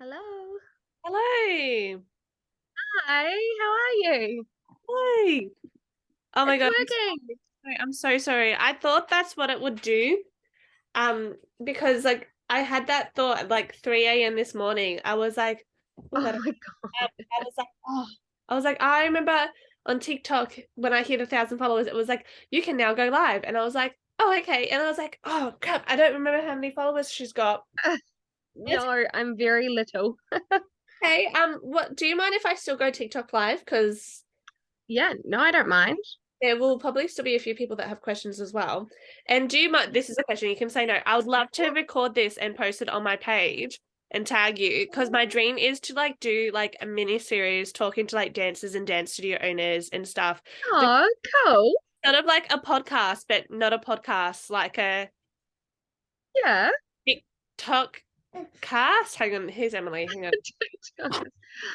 Hello. Hello. Hi, how are you? Hi. Oh my It's God. working. I'm so sorry. I thought that's what it would do. Because like I had that thought at like 3 a.m. this morning. I was like, oh my Oh God. my God. I was like, oh, I was like, I remember on TikTok when I hit 1,000 followers, it was like, you can now go live. And I was like, oh, okay. And I was like, oh crap, I don't remember how many followers she's got. It's No, I'm very little. okay. What do you mind if I still go TikTok live? Because Yeah, no, I don't mind. there will probably still be a few people that have questions as well. And do you mind? This is a question. You can say no. I would love to record this and post it on my page and tag you because my dream is to like do like a mini series talking to like dancers and dance studio owners and stuff. But Oh, cool. sort of like a podcast, but not a podcast, like a Yeah. TikTok cast. Hang on, here's Emily. Hang on.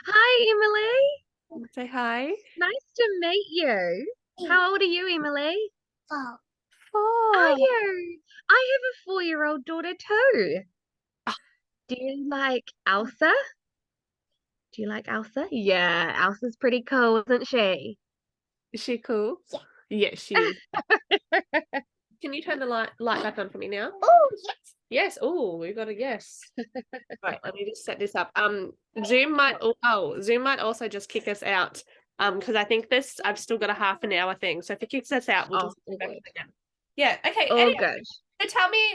Hi, Emily. Say hi. Nice to meet you. How old are you, Emily? Oh. Are Oh. you? I have a 4-year-old daughter too. Do you like Elsa? Do you like Elsa? Yeah, Elsa's pretty cool, isn't she? Is she cool? Yeah. Yes, she is. Can you turn the light back on for me now? Oh, yes. Yes. Oh, we got a yes. Right, let me just set this up. Zoom might also just kick us out. Because I think I've still got a half an hour thing. So if it kicks us out, we'll Oh, just go all back good. again. Yeah, okay. All Anyway, good. so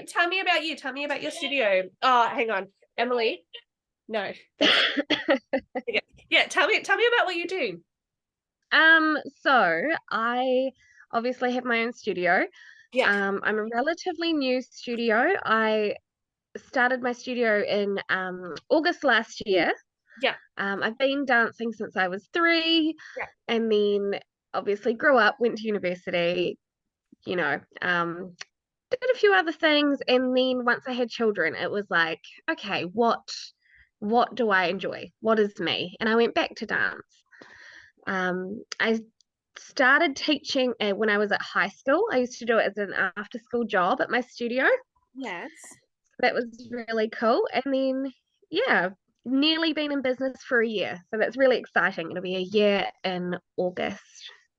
tell me about you. Tell me about your studio. Oh, hang on. Emily. No. Okay. Yeah, tell me about what you do. So I obviously have my own studio. Yeah. I'm a relatively new studio. I started my studio in August last year. Yeah. I've been dancing since I was 3, Yeah. and then obviously grew up, went to university, you know, did a few other things, and then once I had children, it was like, okay, what do I enjoy? What is me? And I went back to dance. I started teaching when I was at high school. I used to do it as an after school job at my studio. Yes. That was really cool. And then, yeah, nearly been in business for a year. So that's really exciting. It'll be a year in August.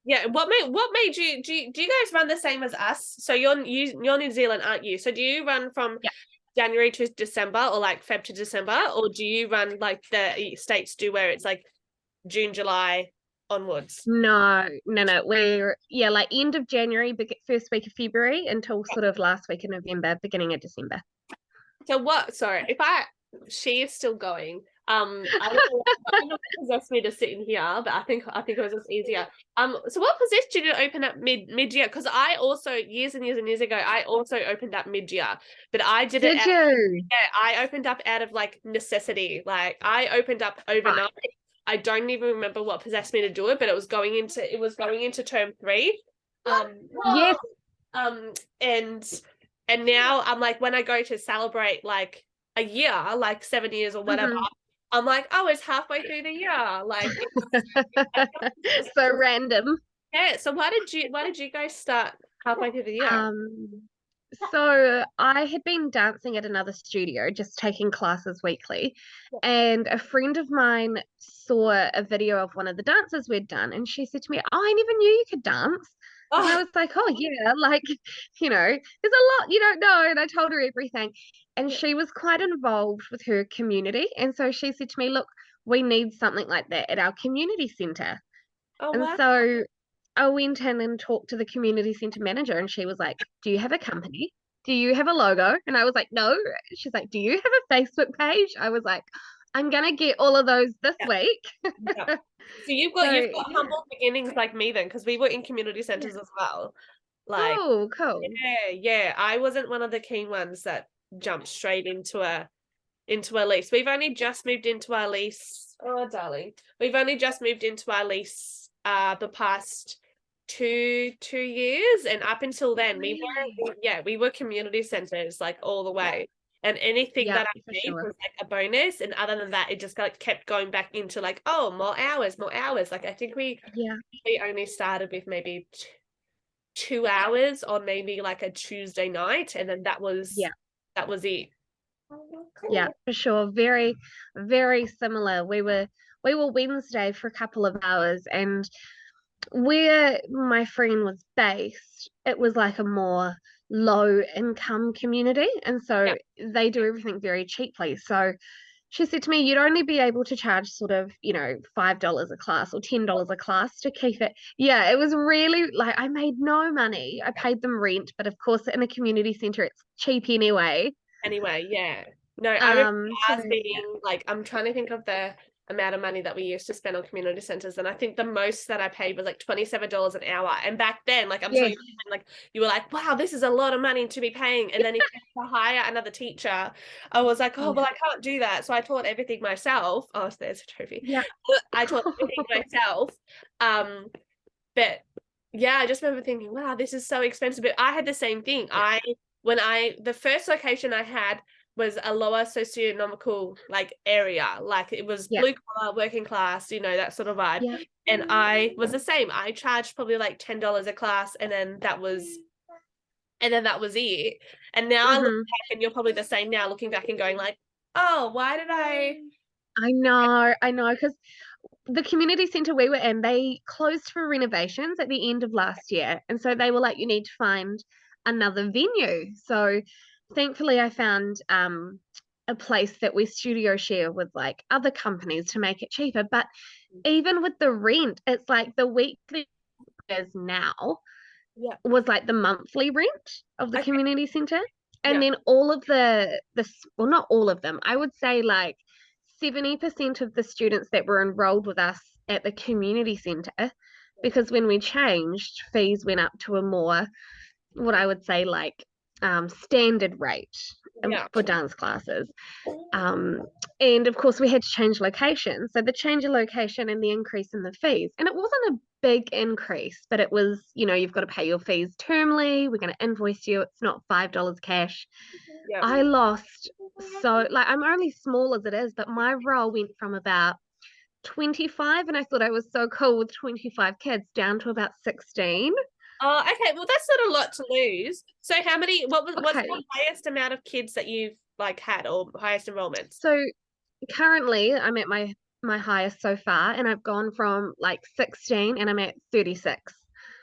Yeah, what made you do you guys run the same as us? So you're New Zealand, aren't you? So do you run from Yeah. January to December or like Feb to December, or do you run like the States do where it's like June, July onwards? No, no, no. We're, yeah, like end of January, first week of February until sort of last week of November, beginning of December. So what, sorry, if she is still going. I don't know what possessed me to sit in here, but I think it was just easier. So what possessed you to open up mid-year? Because I also years and years and years ago, I also opened up mid-year, but I did it Did you? yeah, I opened up out of like necessity. Like I opened up overnight. Right. I don't even remember what possessed me to do it, but it was going into term 3. Yes. Um, and now I'm like when I go to celebrate like a year, like 7 years or whatever, Hmm. I'm like, oh, it's halfway through the year. Like So random. yeah. So why did you guys start halfway through the year? Um, so I had been dancing at another studio, just taking classes weekly, and a friend of mine saw a video of one of the dances we'd done, and she said to me, "Oh, I never knew you could dance." And I Oh, was like, "Oh yeah, like, there's a lot you don't know." And I told her everything, and yeah. she was quite involved with her community, and so she said to me, "Look, we need something like that at our community center." Oh And wow. so I went in and talked to the community center manager, and she was like, "Do you have a company? Do you have a logo?" And I was like, "No." She's like, "Do you have a Facebook page?" I was like, "I'm gonna get all of those this Yeah. week." Yeah. So you've So got you've got yeah. humble beginnings like me then, because we were in community Yeah. centers as well. Like, Cool, cool. yeah, yeah. I wasn't one of the keen ones that jumped straight into a lease. We've only just moved into our lease. Oh, darling. We've only just moved into our lease the past two years. And up until then Really? we were community centers like all the way. And anything Yeah, that I for made sure. was like a bonus. And other than that, it just like kept going back into like, oh, more hours, more hours. Like I think Yeah. we only started with maybe 2 hours on maybe like a Tuesday night, and then that was Yeah. that was it. Yeah, for sure. Very, very similar. We were Wednesday for a couple of hours, and where my friend was based, it was like a more low income community, and Yeah. so they do everything very cheaply. So she said to me, you'd only be able to charge sort of, $5 a class or $10 a class to keep it. Yeah, it was really like I made no money. I paid them rent, but of course in a community center it's cheap anyway. Anyway, yeah. No, I remember So ours being like, I'm trying to think of the amount of money that we used to spend on community centers, and I think the most that I paid was like $27 an hour. And back then, like I'm sure yes, you like you were like, wow, this is a lot of money to be paying. And then if you had to hire another teacher, I was like, oh yeah, well, I can't do that. So I taught everything myself. Oh, there's a trophy. yeah. I taught everything myself. Um, but yeah, I just remember thinking, wow, this is so expensive. But I had the same thing. Yeah, The first location I had was a lower socioeconomical like area. Like it was yeah, blue collar, working class, that sort of vibe. yeah. And I was the same. I charged probably like $10 a class, and then that was it. And now I look Hmm. back, and you're probably the same now, looking back and going like, oh, why did I? I know, because the community centre we were in, they closed for renovations at the end of last year. And so they were like, you need to find another venue. So thankfully I found a place that we studio share with like other companies to make it cheaper. But even with the rent, it's like the weekly is now Yeah. was like the monthly rent of the Okay. community center. And Yeah. then all of well, not all of them, I would say like 70% of the students that were enrolled with us at the community center, because when we changed, fees went up to a more, what I would say, like standard rate Yeah. for dance classes. Um, and of course, we had to change location. So the change of location and the increase in the fees. And it wasn't a big increase, but it was, you've got to pay your fees termly. We're going to invoice you. It's not $5 cash. Yeah. I lost so, like, I'm only small as it is, but my role went from about 25, and I thought I was so cool with 25 kids, down to about 16. Oh, okay. Well, that's not a lot to lose. So what's Okay. the highest amount of kids that you've like had, or highest enrollments? So currently I'm at my highest so far, and I've gone from like 16 and I'm at 36.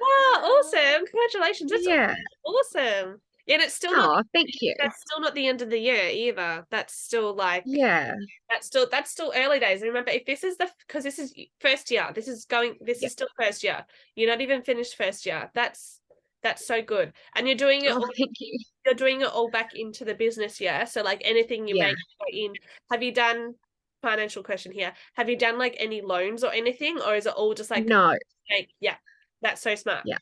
Wow, awesome. Congratulations. That's Yeah. awesome. And it's still not Oh, thank you. that's still not the end of the year either. That's still like Yeah. that's still early days. And remember, if this is because this is first year, this Yeah. is still first year. You're not even finished first year. That's so good. And Oh, thank you. you're doing it all back into the business, yeah? So like anything you Yeah. make go in, have you done financial question here? Have you done like any loans or anything, or is it all just like No. yeah, that's so smart. Yeah.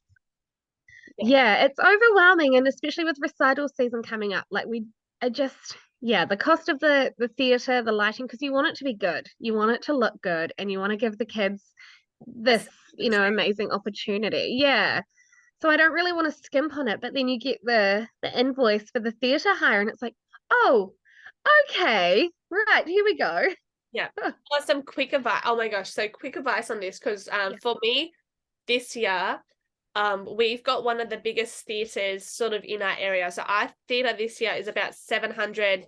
Yeah. Yeah, it's overwhelming, and especially with recital season coming up. Like we I just yeah, the cost of the theater, the lighting, because you want it to be good. You want it to look good, and you want to give the kids That's this, amazing opportunity. Yeah. So I don't really want to skimp on it, but then you get the invoice for the theater hire, and it's like, oh, okay, right, here we go. yeah. Some quick advice. Oh my gosh, so quick advice on this, because Yeah. for me this year, we've got one of the biggest theaters sort of in our area. So our theater this year is about 700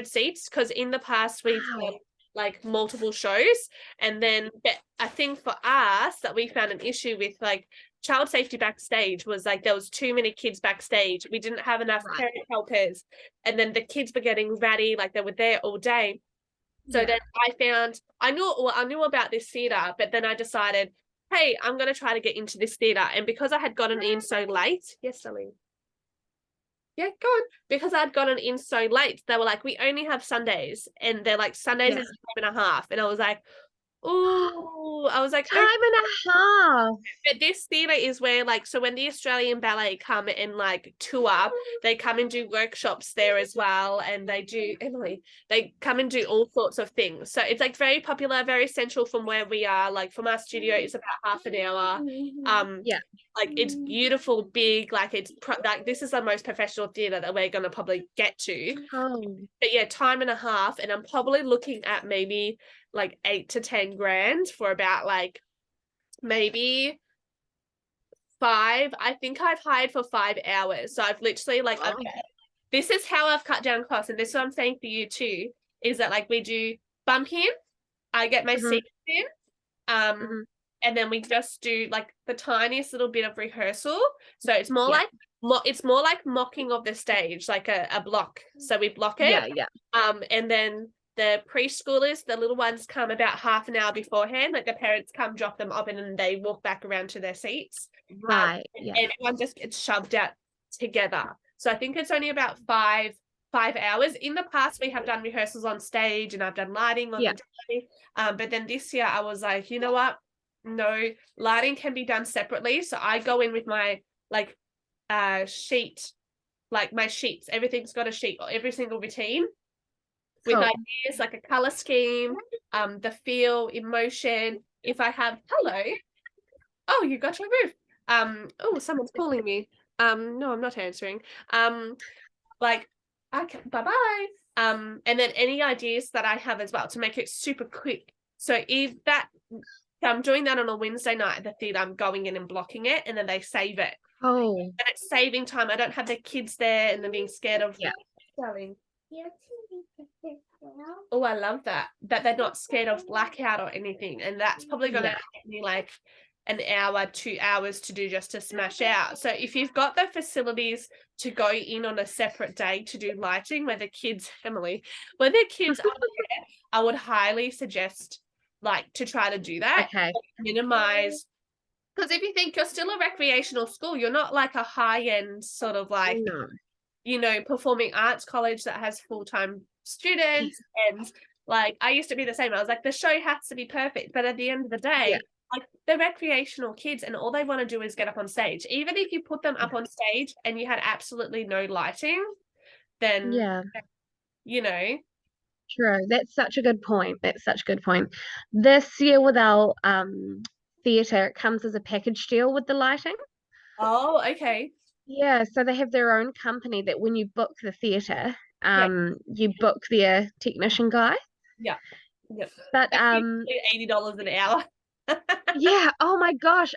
seats, because in the past we've Wow. had like multiple shows. And then but I think for us that we found an issue with like child safety backstage was like there was too many kids backstage. We didn't have enough Right. parent helpers, and then the kids were getting ratty, like they were there all day. So Yeah. then I knew about this theatre, but then I decided, hey, I'm going to try to get into this theatre. And because I had gotten in so late, yes, darling. Yeah, go on. Because I'd gotten in so late, they were like, we only have Sundays. And they're like, Sundays Yeah. is time and a half. And I was like, oh, I was like, Time okay. and a half. But this theatre is where like, so when the Australian Ballet come and like tour, they come and do workshops there as well. And they come and do all sorts of things. So it's like very popular, very central from where we are. Like from our studio, it's about half an hour. Yeah. Like it's beautiful, big, like like this is the most professional theatre that we're going to probably get to. Oh, But yeah, time and a half. And I'm probably looking at maybe like 8 to 10 grand for about like maybe 5. I think I've hired for 5 hours. So I've literally like okay. this is how I've cut down costs, and this is what I'm saying for you too, is that like we do bump in, I get my Mm-hmm. seats in, Mm-hmm. and then we just do like the tiniest little bit of rehearsal. So it's more Yeah. like mocking of the stage, like a block. So we block it. Yeah. Yeah. And then the preschoolers, the little ones, come about half an hour beforehand. Like the parents come, drop them off, and then they walk back around to their seats. Right. Yeah. And everyone just gets shoved out together. So I think it's only about 5 hours. In the past, we have done rehearsals on stage, and I've done lighting on Yeah. the day. But then this year, I was like, you know what? No, lighting can be done separately. So I go in with my like sheet, like my sheets. Everything's got a sheet, every single routine with Cool. ideas like a color scheme, the feel, emotion. If I have hello, oh, you got your roof. Oh, someone's calling me. No, I'm not answering. Like, okay, bye-bye. And then any ideas that I have as well to make it super quick. So if I'm doing that on a Wednesday night at the theatre, I'm going in and blocking it, and then they save it. Oh. And it's saving time. I don't have the kids there and they're being scared of Yeah. going. Oh, I love that. That they're not scared of blackout or anything. And that's probably going to Yeah. take me like an hour, 2 hours to do just to smash out. So if you've got the facilities to go in on a separate day to do lighting where the kids, Emily, where the kids are there, I would highly suggest like to try to do that. Okay. Minimize, because if you think you're still a recreational school, you're not like a high-end sort of like, No. performing arts college that has full-time students. And like I used to be the same. I was like, the show has to be perfect, but at the end of the Yeah. day, like they're recreational kids and all they want to do is get up on stage. Even if you put them up on stage and you had absolutely no lighting, then Yeah. you know True. That's such a good point. That's such a good point. This year with our theatre, it comes as a package deal with the lighting. oh, okay. Yeah, so they have their own company that when you book the theatre, Yeah, you book their technician guy. yeah, yeah. But That's usually $80 an hour. yeah, oh my gosh,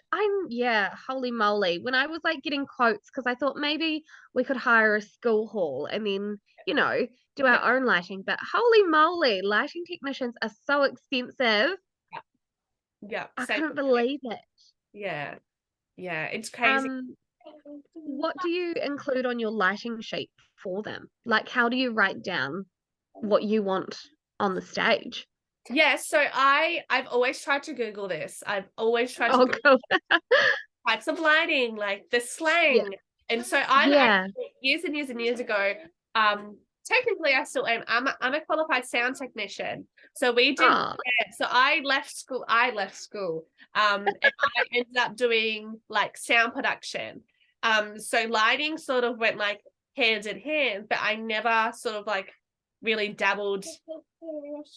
yeah, holy moly. When I was like getting quotes, because I thought maybe we could hire a school hall and then, do Yeah, our own lighting. But holy moly, lighting technicians are so expensive. yeah, yeah. I Same. couldn't believe it. Yeah, yeah. It's crazy. Um, what do you include on your lighting sheet for them? Like, how do you write down what you want on the stage? Yeah, so I've always tried to Google this. I've always tried to Oh, Google cool. types of lighting, like the Yeah, slang. And so I'm yeah. actually years and years and years ago, technically I still am. I'm a qualified sound technician. So we did, Oh, yeah, so I left school. And I ended up doing like sound production. So lighting sort of went like hands in hand, but I never sort of like really dabbled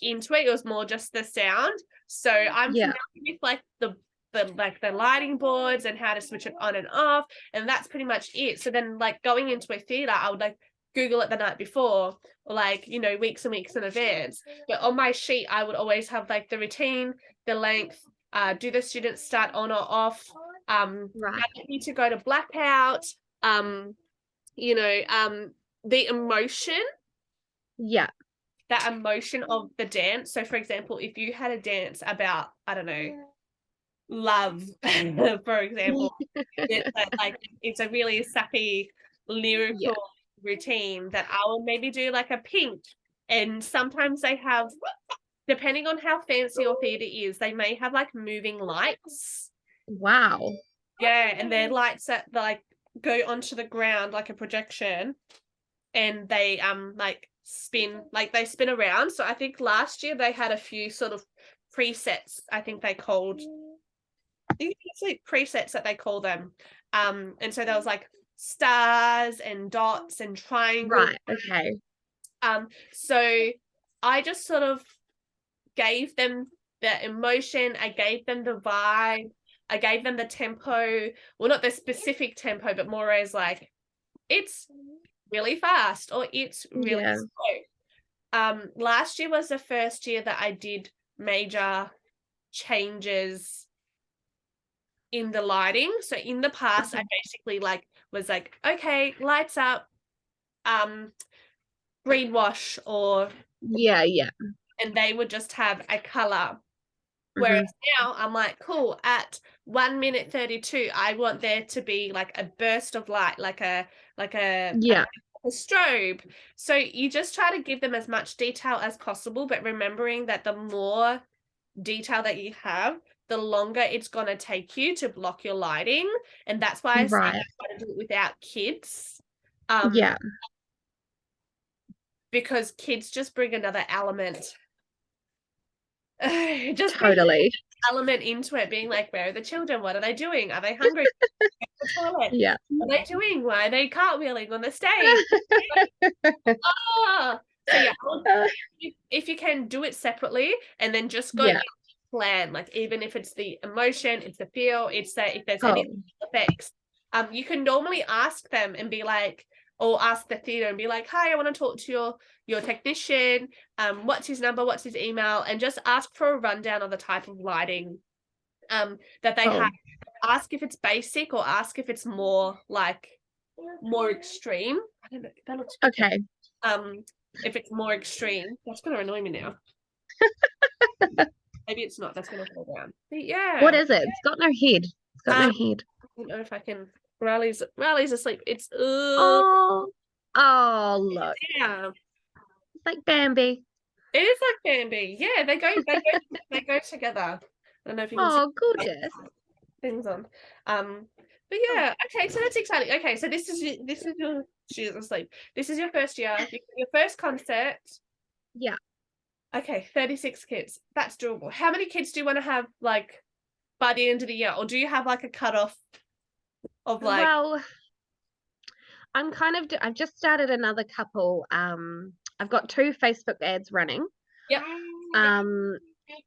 into it. It was more just the sound. So I'm yeah, familiar with like the lighting boards and how to switch it on and off, and that's pretty much it. So then like going into a theater, I would like Google it the night before, or like weeks and weeks in advance. But on my sheet, I would always have like the routine, the length, do the students start on or off, right. how they need to go to blackout, you know, the emotion, Yeah. that emotion of the dance. So, for example, if you had a dance about, I don't know, love, for example, it's a really sappy, Yeah. lyrical routine that I will maybe do like a pink. And sometimes they have, depending on how fancy your theatre is, they may have like moving lights. Wow. Yeah, and they're lights that like go onto the ground like a projection, and they they spin around. So I think last year they had a few sort of presets, I think they called, I think it's like presets that they call them. And so there was like stars and dots and triangles. Right. Okay. So I just sort of gave them the emotion, I gave them the vibe, I gave them the tempo. Well, not the specific tempo, but more as like it's really fast or it's really Yeah. slow. Last year was the first year that I did major changes in the lighting. So in the past, I basically like was like, okay, lights up, greenwash or Yeah, yeah. and they would just have a color. Whereas now I'm like, cool, at 1 minute 32, I want there to be like a burst of light, like a Yeah, strobe. So you just try to give them as much detail as possible, but remembering that the more detail that you have, the longer it's going to take you to block your lighting. And that's why I say right. try to do it without kids. Yeah, Because kids just bring another element. Just bring totally. element into it, being like, where are the children? What are they doing? Are they hungry? The toilet? Yeah. What are they doing? Why are they cartwheeling on the stage? Ah! So yeah, if you can do it separately and then just go Yeah. plan, like even if it's the emotion, it's the feel, it's that if there's any Oh, effects, you can normally ask them and be like, or ask the theatre and be like, hi, I want to talk to your technician, what's his number, what's his email, and just ask for a rundown of the type of lighting that they have. Ask if it's basic or ask if it's more like more extreme. I don't know. That looks good. okay. If it's more extreme, that's gonna annoy me now. Maybe it's not. That's gonna fall down. But What yeah. is it? It's got no head. It's got no head. I don't know if I can. Riley's asleep. It's Oh, oh, look. yeah. It's like Bambi. It is like Bambi. Yeah, they go together. I don't know if you can see Oh, gorgeous. things on. But yeah, okay, so that's exciting. Okay, so this is your she's asleep. This is your first year, your first concert. Yeah. Okay, 36 kids. That's doable. How many kids do you want to have like by the end of the year? Or do you have like a cutoff of like Well, I've just started another couple. I've got 2 Facebook ads running. yep.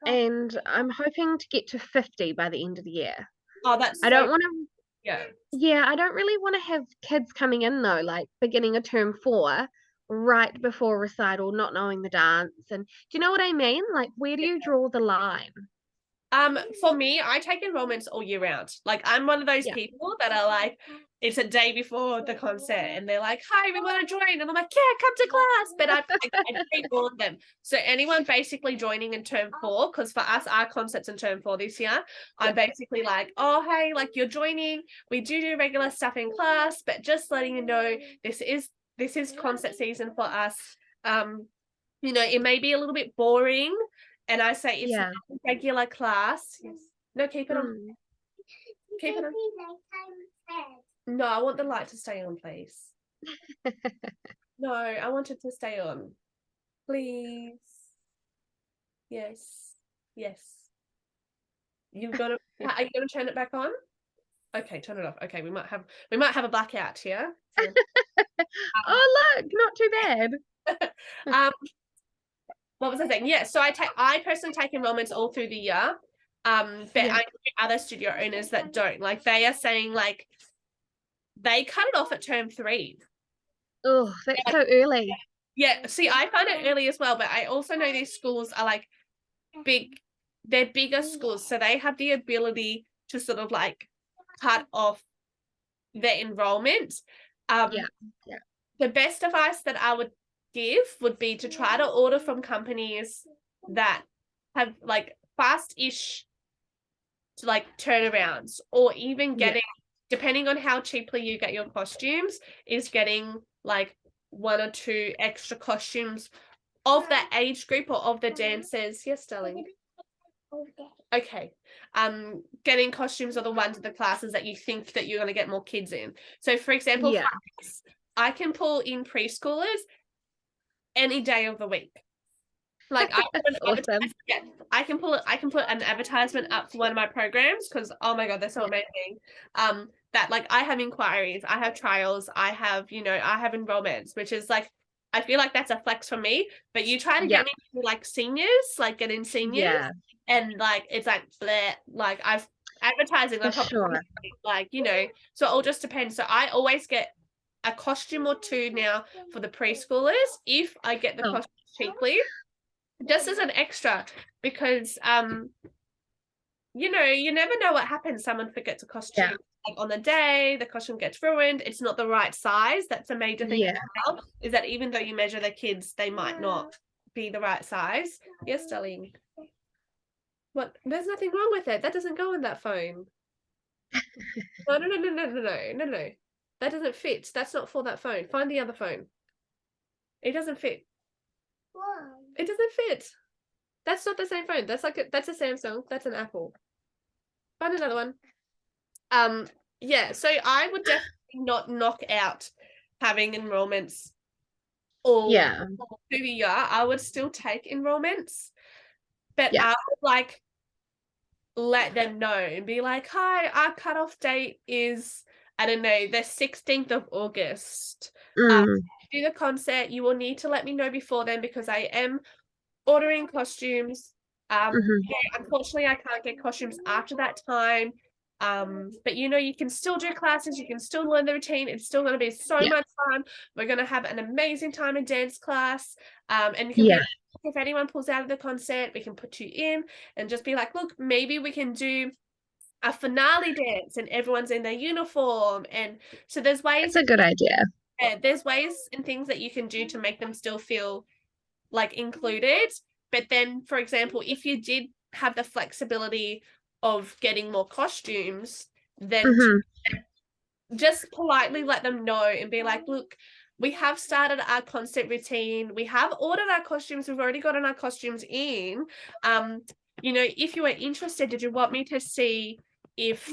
And I'm hoping to get to 50 by the end of the year. Oh, that's I so don't want to, yeah. yeah, I don't really want to have kids coming in though, like beginning of term 4, right before recital, not knowing the dance. And do you know what I mean? Like, where do you draw the line? For me, I take enrollments all year round. Like I'm one of those Yeah. people that are like, it's a day before the concert and they're like, hi, we want to join. And I'm like, yeah, come to class. But I pre-warn them. So anyone basically joining in term 4, because for us, our concert's in term 4 this year, I'm basically like, oh, hey, like you're joining. We do regular stuff in class, but just letting you know, this is concert season for us. It may be a little bit boring. And I say it's Yeah. regular class. Yes. No, keep it on. Mm. Keep it on. No, I want the light to stay on, please. No, I want it to stay on. Please. Yes. Yes. Are you gonna turn it back on? Okay, turn it off. Okay, we might have a blackout here. So, Oh, look, not too bad. what was I saying? Yeah, so I personally take enrollments all through the year. But Yeah. I know other studio owners that don't. Like they are saying like they cut it off at term 3. Oh, that's so early. Yeah, see, I found it early as well, but I also know these schools are like they're bigger schools, so they have the ability to sort of like cut off their enrollment. Yeah. Yeah. The best advice that I would give would be to try to order from companies that have like fast-ish to like turnarounds, or even getting, depending on how cheaply you get your costumes, is getting like 1 or 2 extra costumes of that age group or of the dancers. Yes, darling. Okay. Getting costumes are the ones of the classes that you think that you're going to get more kids in. So for example, Yeah. I can pull in preschoolers any day of the week. Like Awesome. I can put an advertisement up for one of my programs because oh my god, they're so amazing. That like I have inquiries, I have trials, I have enrollments, which is like I feel like that's a flex for me. But you try to get me like seniors, like get in seniors, and like it's like bleh, like I've advertising For sure. like so it all just depends. So I always get a costume or 2 now for the preschoolers if I get the costume cheaply. Just as an extra, because you never know what happens. Someone forgets a costume. like on the day the costume gets ruined, it's not the right size. That's a major thing as well, is that even though you measure the kids, they might not be the right size. Yes, darling. What? There's nothing wrong with it. That doesn't go in that phone. No, no, no, no, no, no, no, no, no. That doesn't fit. That's not for that phone. Find the other phone. It doesn't fit. It doesn't fit. That's not the same phone. That's like that's a Samsung. That's an Apple. Find another one. Yeah, so I would definitely not knock out having enrollments all through the year. I would still take enrollments, but I would like let them know and be like, hi, our cutoff date is, I don't know, the 16th of August. Do the concert. You will need to let me know before then because I am ordering costumes. Yeah, unfortunately, I can't get costumes after that time. But you can still do classes, you can still learn the routine. It's still going to be so much fun. We're going to have an amazing time in dance class. And you can be like, if anyone pulls out of the concert, we can put you in and just be like, look, maybe we can do a finale dance and everyone's in their uniform. And so there's ways. It's a good idea. There's ways and things that you can do to make them still feel like included. But then, for example, if you did have the flexibility of getting more costumes, then just politely let them know and be like, look, we have started our concert routine. We have ordered our costumes. We've already gotten our costumes in. If you were interested, did you want me to see if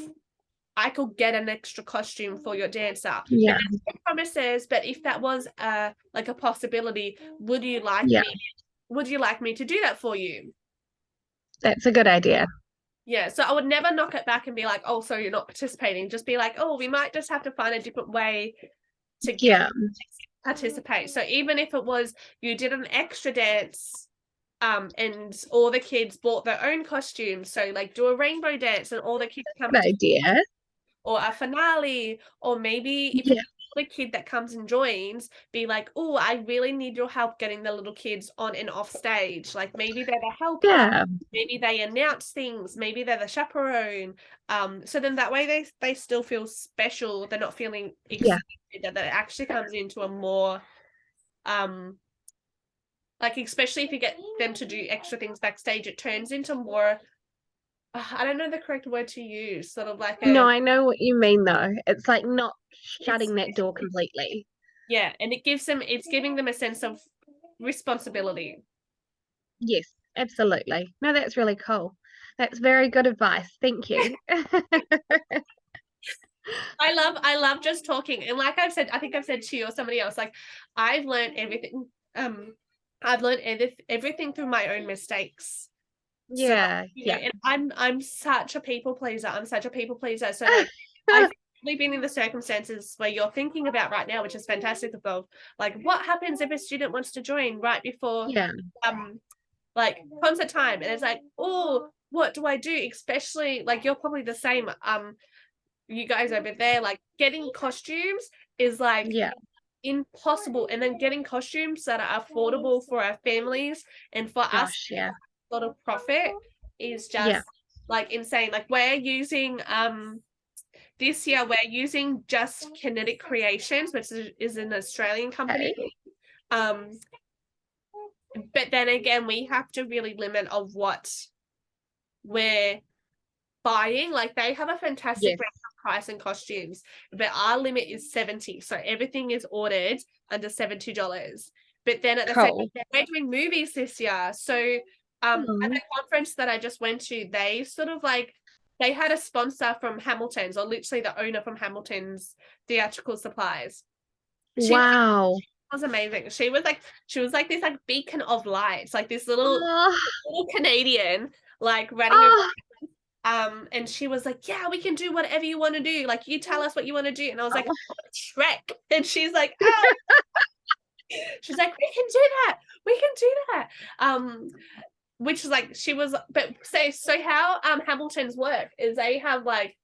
I could get an extra costume for your dancer? Yeah. No promises, but if that was a possibility, would you like me? Would you like me to do that for you? That's a good idea. Yeah, so I would never knock it back and be like, oh, so you're not participating. Just be like, oh, we might just have to find a different way to get participate. So even if it was you did an extra dance, and all the kids bought their own costumes, so like do a rainbow dance and all the kids come Good idea. or a finale, or maybe if it's a kid that comes and joins, be like, oh, I really need your help getting the little kids on and off stage. Like maybe they're the helper, maybe they announce things, maybe they're the chaperone. So then that way they still feel special. They're not feeling excited. That it actually comes into a more like, especially if you get them to do extra things backstage, it turns into more, I don't know the correct word to use, sort of like No, I know what you mean though. It's like not shutting that door completely. Yeah, and it's giving them a sense of responsibility. Yes, absolutely. No, that's really cool. That's very good advice. Thank you. I love just talking. And like I've said, I think I've said to you or somebody else, like I've learned everything. I've learned everything through my own mistakes. Yeah, so, and I'm such a people pleaser. So like I've really been in the circumstances where you're thinking about right now, which is fantastic. Of like, what happens if a student wants to join right before like concert time, and it's like, oh, what do I do? Especially like you're probably the same. You guys over there, like getting costumes is like impossible, and then getting costumes that are affordable for our families and for us, a lot of profit is just like insane. Like we're using this year we're using Just Kinetic Creations, which is an Australian company. But then again, we have to really limit of what we're buying. Like they have a fantastic range of price and costumes, but our limit is 70, so everything is ordered under $70. But then at the same time, we're doing movies this year, so at the conference that I just went to, they sort of like they had a sponsor from Hamilton's, or literally the owner from Hamilton's theatrical supplies. Was amazing. She was like this like beacon of light, like this little Canadian like running around. And she was like, yeah, we can do whatever you want to do, like you tell us what you want to do. And I was like, Shrek. And she's like, she's like, we can do that. Which is like, she was, but so how Hamilton's work is they have like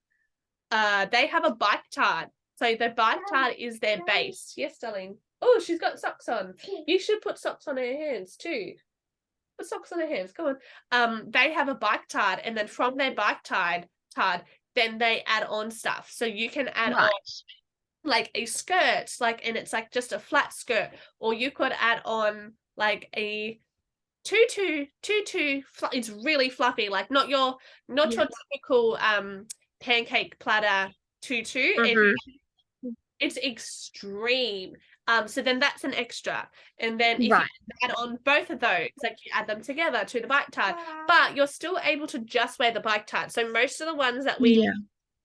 they have a bike tart. So the bike tart is their base. Yes, darling. Oh, she's got socks on. You should put socks on her hands too. Put socks on her hands. Come on. They have a bike tart, and then from their bike tart, then they add on stuff. So you can add on Right. like a skirt, like, and it's like just a flat skirt, or you could add on like a tutu. It's really fluffy, like not your Yeah. typical pancake platter tutu. Mm-hmm. It's extreme. So then that's an extra. And then if you Right. add on both of those, like you add them together to the bike tart, but you're still able to just wear the bike tart. So most of the ones that we, Yeah.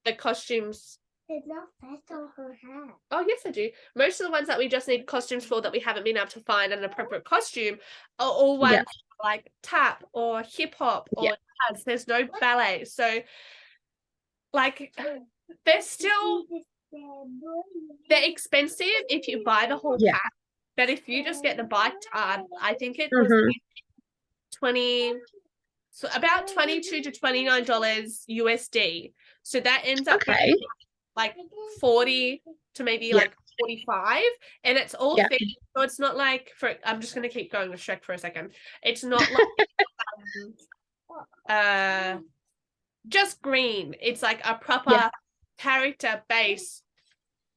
the costumes. There's no fat on her hair. Oh, yes, I do. Most of the ones that we just need costumes for that we haven't been able to find an appropriate costume are all ones Yeah. like tap or hip hop Yeah. or jazz. There's no ballet. So, like, they're still, they're expensive if you buy the whole Yeah. pack. But if you just get the bike tart, I think it was Mm-hmm. 20, so about $22 to $29 USD. So that ends up Okay. being like 40 to maybe Yeah. like 45, and it's all Yeah. themed. So it's not like, for I'm just going to keep going with Shrek for a second. It's not like just green. It's like a proper Yeah. character base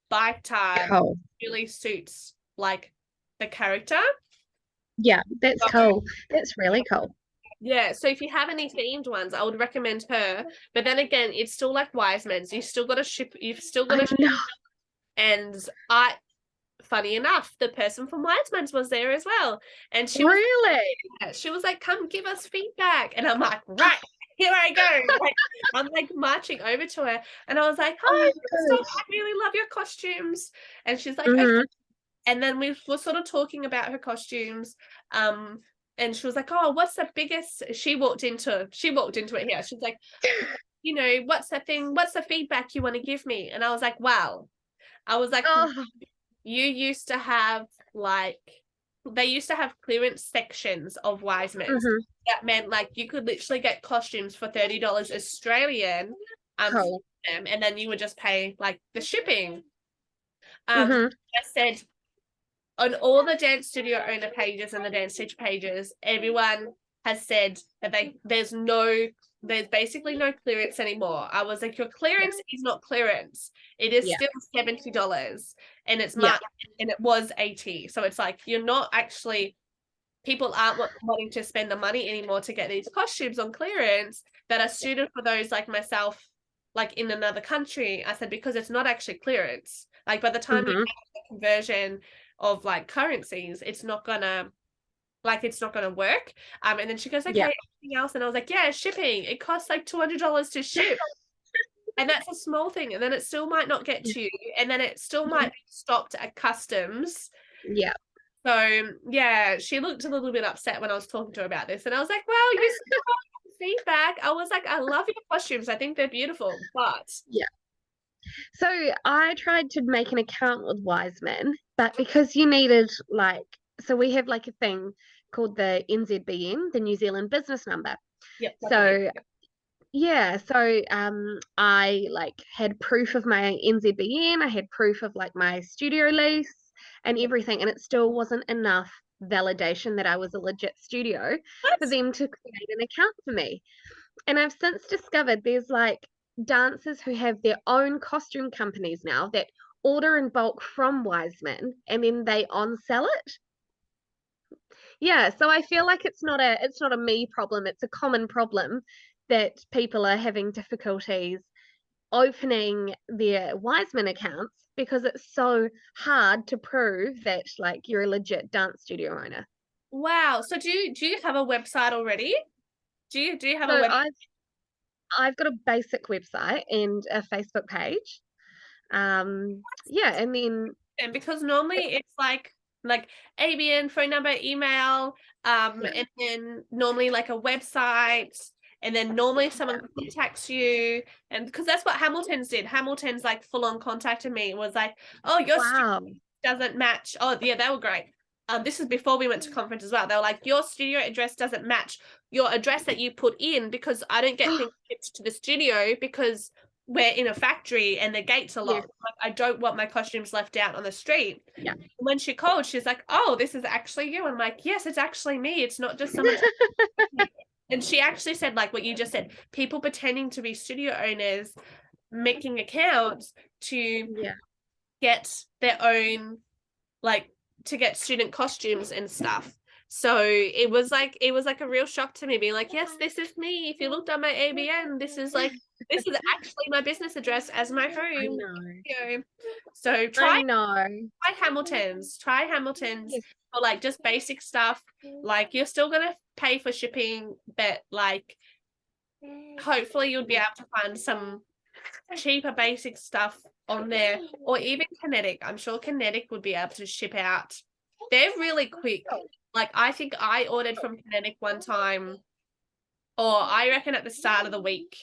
bike tart. Cool. Really suits like the character. Yeah, that's cool. That's really cool. Yeah, so if you have any themed ones, I would recommend her. But then again, it's still like Wiseman's. You still got to ship. You've still got I to. know. And funny enough, the person from Wiseman's was there as well, and Really? she was like, "Come give us feedback," and I'm like, "Right, here I go." Like, I'm like marching over to her, and I was like, Oh "Hi, my Crystal, gosh. I really love your costumes," and she's like, "Okay." Mm-hmm. And then we were sort of talking about her costumes. And she was like, "Oh, what's the biggest?" She walked into it here. She's like, "You know, what's the thing? What's the feedback you want to give me?" And I was like, "Wow." I was like, Oh, "You used to have like, they used to have clearance sections of Wiseman's. mm-hmm. That meant like you could literally get costumes for $30 Australian, Cool. and then you would just pay like the shipping." Mm-hmm. I said, on all the dance studio owner pages and the dance teacher pages, everyone has said that there's basically no clearance anymore. I was like, your clearance is not clearance. It is Yeah. still $70, and it's Yeah. and it was 80. So it's like, you're not actually, people aren't wanting to spend the money anymore to get these costumes on clearance that are suited for those like myself, like in another country. I said, because it's not actually clearance. Like by the time you Mm-hmm. make the conversion of like currencies, it's not gonna work. And then she goes, "Okay, Yeah. anything else?" And I was like, "Yeah, shipping. It costs like $200 to ship." And that's a small thing, and then it still might not get to you, and then it still might be stopped at customs. Yeah. So yeah, she looked a little bit upset when I was talking to her about this, and I was like, "Well, you still have feedback." I was like, "I love your costumes. I think they're beautiful, but Yeah. So I tried to make an account with Wiseman, but because you needed so we have like a thing called the NZBN, the New Zealand Business Number. yep, So yeah, so I like had proof of my NZBN, I had proof of like my studio lease and everything, and it still wasn't enough validation that I was a legit studio for them to create an account for me. And I've since discovered there's like dancers who have their own costume companies now that order in bulk from Wiseman and then they on sell it. Yeah, so I feel like it's not a me problem, it's a common problem that people are having difficulties opening their Wiseman accounts because it's so hard to prove that like you're a legit dance studio owner. Wow. So do you have a website already? Do you have a So web? I've got a basic website and a Facebook page. Yeah, and then And because normally it's like ABN, phone number, email, yeah, and then normally like a website, and then normally someone contacts you, and because that's what Hamilton's did. Hamilton's like full on contacted me. It was like, "Oh, your wow. studio doesn't match." Oh yeah, they were great. This is before we went to conference as well. They were like, "Your studio address doesn't match your address that you put in, because I don't get things shipped to the studio because we're in a factory and the gates are locked. Like, I don't want my costumes left out on the street." Yeah. When she called, she's like, "Oh, this is actually you." I'm like, "Yes, it's actually me. It's not just someone." And she actually said, like what you just said, people pretending to be studio owners making accounts to get their own, like, to get student costumes and stuff. So it was like a real shock to me, being like, yes, this is me. If you looked at my ABN, this is actually my business address as my I home. know. So I know. try Hamilton's Yes. for like just basic stuff. Like, you're still gonna pay for shipping, but like hopefully you'll be able to find some cheaper basic stuff on there, or even Kinetic. I'm sure Kinetic would be able to ship out. They're really quick. Like, I think I ordered from Kinetic one time, or I reckon at the start of the week,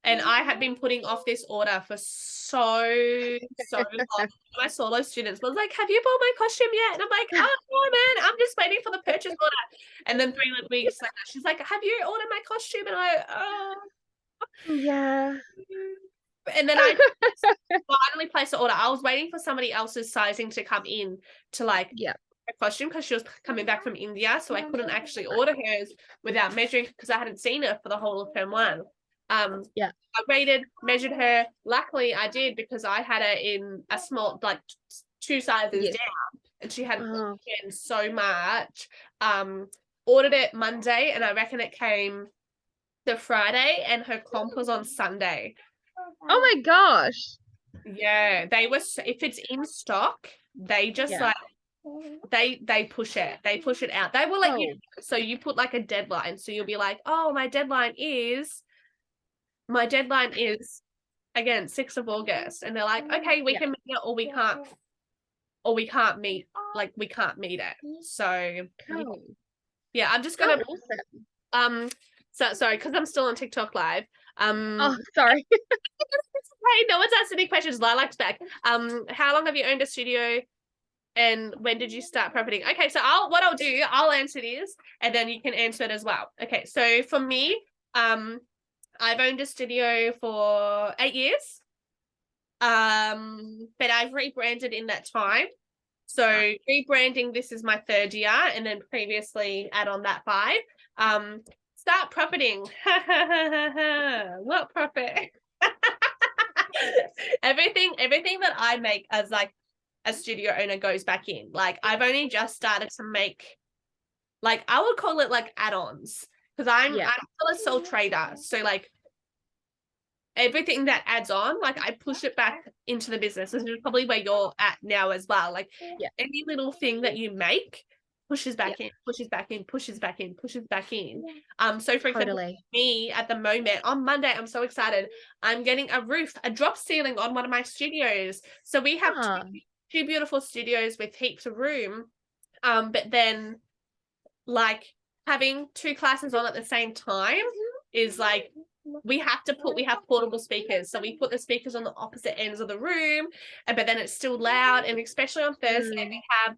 and I had been putting off this order for so long. My solo students was like, have you bought my costume yet? And I'm like, oh no, man, I'm just waiting for the purchase order. And then 3 weeks later, she's like, have you ordered my costume? And I, oh. Yeah. And then I finally placed the order. I was waiting for somebody else's sizing to come in to like a costume, because she was coming back from India, so I couldn't actually order hers without measuring, because I hadn't seen her for the whole of term 1. I waited, measured her. Luckily I did, because I had her in a small, like 2 sizes down, and she had so much. Ordered it Monday, and I reckon it came the Friday, and her comp was on Sunday. Oh my gosh. Yeah, they were, if it's in stock, they just like they push it out. They will let you, so you put like a deadline, so you'll be like, oh, my deadline is again 6th of August, and they're like, okay, we can meet it, or we can't meet, like, we can't meet it. So yeah, I'm just gonna so sorry, because I'm still on TikTok live. Oh, sorry. Hey, no one's asked any questions. Lilac's back. How long have you owned a studio, and when did you start profiting? Okay, so I'll answer this, and then you can answer it as well. Okay, so for me, I've owned a studio for 8 years. But I've rebranded in that time. So rebranding, this is my 3rd year, and then previously add on that 5. Start profiting. What profit? everything that I make as like a studio owner goes back in. Like, I've only just started to make, like, I would call it like add-ons, because I'm still a sole trader. So like everything that adds on, like, I push it back into the business. This is probably where you're at now as well. Like, any little thing that you make pushes back in, pushes back in, pushes back in, pushes back in. So for example, me at the moment, on Monday, I'm so excited. I'm getting a drop ceiling on one of my studios. So we have two beautiful studios with heaps of room. But then, like, having 2 classes on at the same time is like, we have portable speakers, so we put the speakers on the opposite ends of the room, but then it's still loud. And especially on Thursday, we have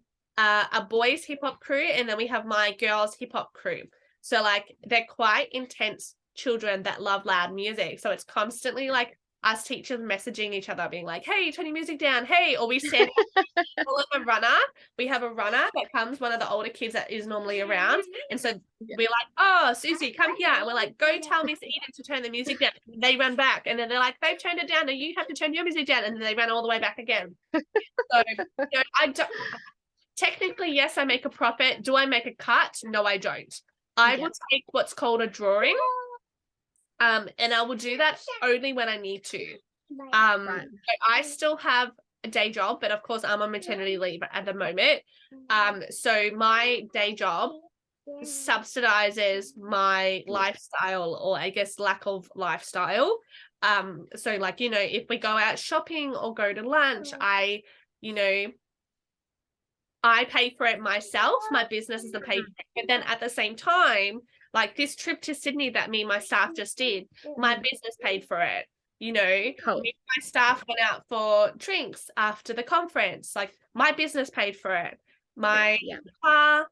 a boys hip hop crew, and then we have my girls hip hop crew. So like, they're quite intense children that love loud music, so it's constantly like us teachers messaging each other, being like, hey, turn your music down, hey. Or we send a runner. We have a runner that comes, one of the older kids that is normally around, and so we're like, oh, Susie, come here, and we're like, go tell Miss Eden to turn the music down. They run back, and then they're like, they've turned it down, and you have to turn your music down, and then they run all the way back again. So, I don't, technically, yes, I make a profit. Do I make a cut? No, I don't. I will take what's called a drawing, and I will do that only when I need to. So I still have a day job, but of course I'm on maternity leave at the moment. So my day job subsidizes my lifestyle, or I guess lack of lifestyle. So like, if we go out shopping or go to lunch, I pay for it myself. My business doesn't pay for it. But then at the same time, like this trip to Sydney that me and my staff just did, my business paid for it. Me and my staff went out for drinks after the conference. Like, my business paid for it. My car,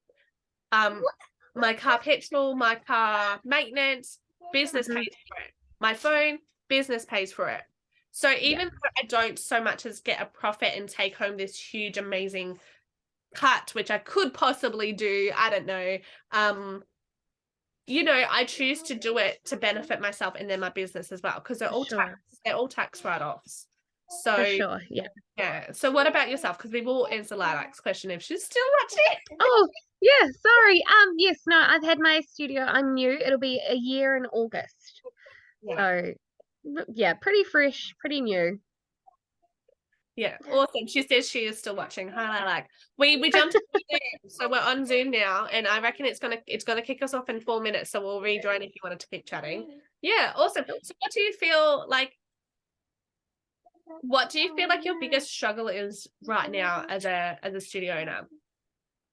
my car petrol, my car maintenance, business pays for it. My phone, business pays for it. So even though I don't so much as get a profit and take home this huge, amazing cut, which I could possibly do, I don't know, I choose to do it to benefit myself and then my business as well, because they're all Sure. they're all tax write-offs. For So sure. Yeah. yeah. So what about yourself? Because we will answer Lilac's question if she's still watching. Oh, yeah, sorry. Yes, no, I've had my studio. I'm new. It'll be a year in August. Yeah. So, yeah, pretty fresh, pretty new. Yeah, awesome. She says she is still watching. Hi, Lilac. We jumped into Zoom, so we're on Zoom now, and I reckon it's gonna kick us off in 4 minutes. So we'll rejoin if you wanted to keep chatting. Yeah, awesome. So what do you feel like? What do you feel like your biggest struggle is right now as a studio owner?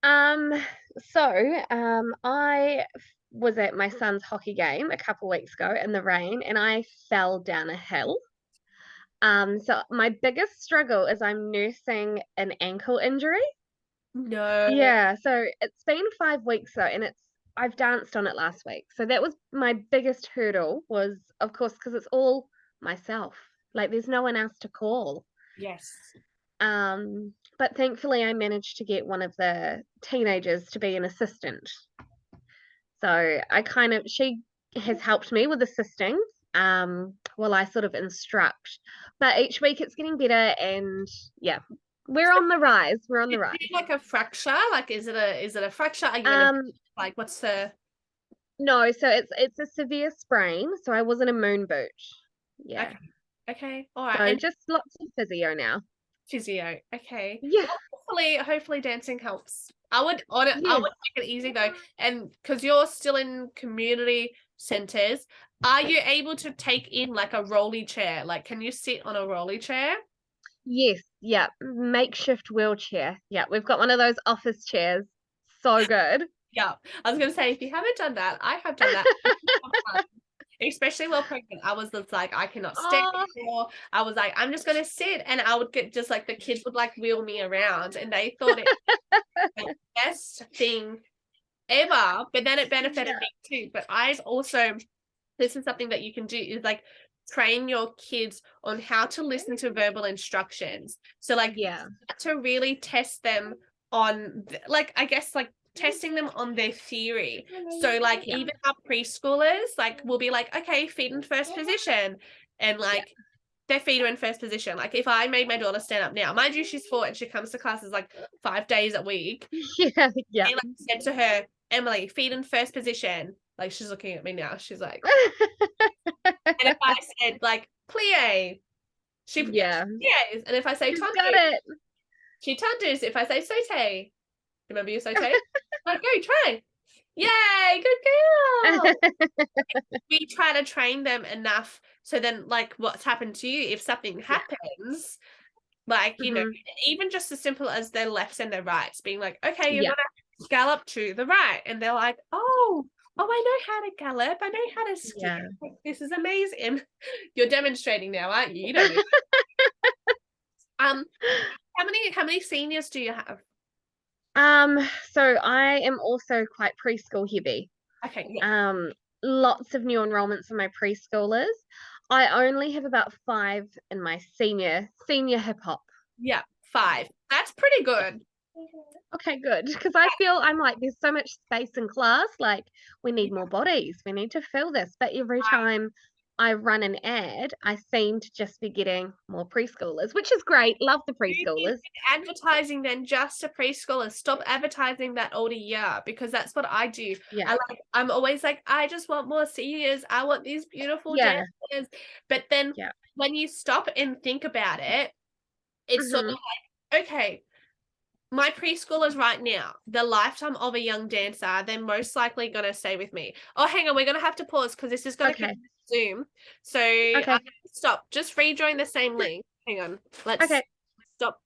Um, I was at my son's hockey game a couple weeks ago in the rain, and I fell down a hill. So my biggest struggle is I'm nursing an ankle injury. No. Yeah, so it's been 5 weeks though, and I've danced on it last week. So that was my biggest hurdle was, of course, because it's all myself. Like there's no one else to call. Yes. But thankfully I managed to get one of the teenagers to be an assistant. So she has helped me with assisting, while I sort of instruct. But each week it's getting better, and yeah, we're on the rise. We're on the rise. Like a fracture? Like is it a fracture? Are you like what's the No, so it's a severe sprain. So I was in a moon boot. Yeah. Okay. All right. So And just lots of physio now. physio. Okay. Yeah. Well, hopefully dancing helps. I would Yes. make it easy though. And because you're still in community centers, are you able to take in like a rolly chair? Like can you sit on a rolly chair? Yes. Yeah. Makeshift wheelchair. Yeah. We've got one of those office chairs. So good. Yeah. I was gonna say if you haven't done that, I have done that. Especially while pregnant, I was just like, I cannot stand anymore. I was like, I'm just gonna sit, and I would get just like the kids would like wheel me around, and they thought it was the best thing ever. But then it benefited me too. But I've also, this is something that you can do is like train your kids on how to listen to verbal instructions. So like, to really test them on like I guess like testing them on their theory. So like even our preschoolers like will be like, okay, feet in first position, and like their feet are in first position. Like if I made my daughter stand up now, mind you, she's 4 and she comes to classes like 5 days a week. Yeah. I like said to her, Emily, feet in first position. Like she's looking at me now. She's like, and if I said like plie, she yes. And if I say got it. She tundus. If I say saute, remember your saute? Like, go try. Yay, good girl. We try to train them enough so then like what's happened to you if something happens, like you know, even just as simple as their lefts and their rights being like, okay, you're gonna gallop to the right, and they're like, oh, I know how to gallop, I know how to skip. This is amazing. You're demonstrating now, aren't you? You don't know. How many seniors do you have? So I am also quite preschool heavy. Okay. Lots of new enrollments in my preschoolers. I only have about 5 in my senior hip hop. Yeah, 5. That's pretty good. Okay, good. Because I feel I'm like, there's so much space in class. Like, we need more bodies. We need to fill this. But every time I run an ad, I seem to just be getting more preschoolers, which is great. Love the preschoolers. Advertising then just to preschoolers. Stop advertising that older year, because that's what I do. Yeah. I'm always like, I just want more seniors. I want these beautiful dancers. But then when you stop and think about it, it's sort of like, okay, my preschoolers right now, the lifetime of a young dancer, they're most likely going to stay with me. Oh, hang on. We're going to have to pause because this is going to Zoom. So I'm going to stop. Just rejoin the same link. Hang on. Let's